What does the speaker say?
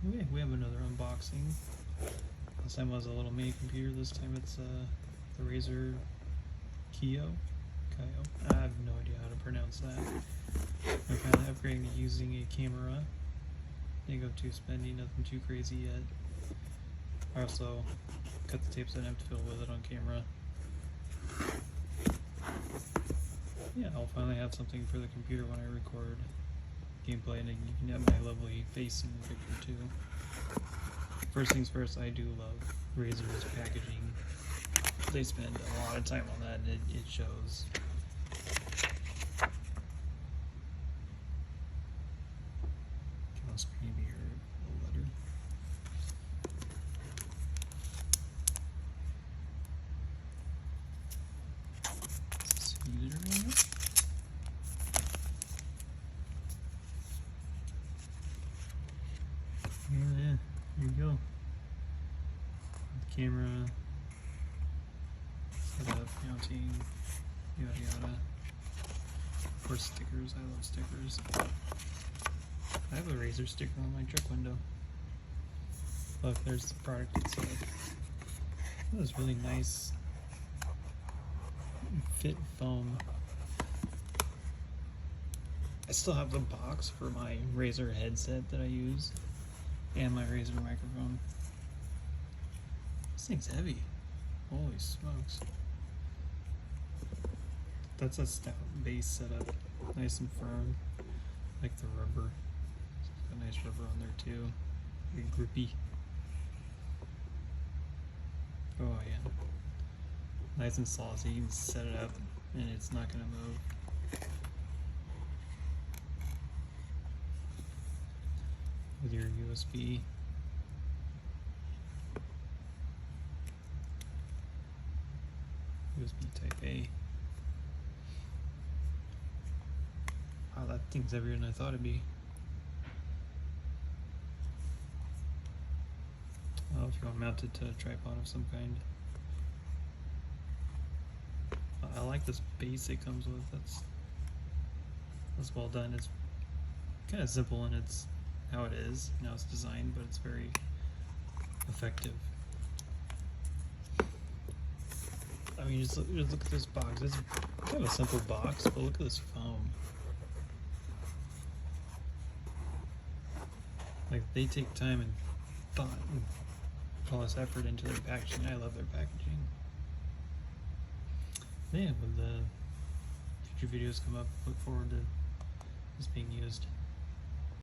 Okay, we have another unboxing. Last time was a little mini computer. This time it's the Razer Kiyo. I have no idea how to pronounce that. I'm finally upgrading to using a camera. Didn't go too spendy, nothing too crazy yet. I also cut the tapes I didn't have to fill with it on camera. Yeah, I'll finally have something for the computer when I record gameplay, and you can have my lovely face in the picture too. First things first, I do love Razer's packaging. They spend a lot of time on that, and it shows. On screen here, a letter. User manual. Yeah, here you go. Camera, setup, mounting, yada yada. Of course, stickers. I love stickers. I have a Razer sticker on my truck window. Look, there's the product itself. This really nice fit foam. I still have the box for my Razer headset that I use and my Razer microphone. This thing's heavy. Holy smokes. That's a stout base setup. Nice and firm. Like the rubber. It's got nice rubber on there too. Very grippy. Oh yeah. Nice and saucy. You can set it up and it's not gonna move. With your USB. USB Type A. Wow, that thing's heavier than I thought it'd be. Oh, if you want to mount it to a tripod of some kind. I like this base it comes with. That's well done. It's kind of simple and it's how it is, how it's designed, but it's very effective. I mean, just look at this box. It's kind of a simple box, but look at this foam. Like, they take time and thought and put all this effort into their packaging. I love their packaging. Yeah, when the future videos come up, look forward to this being used.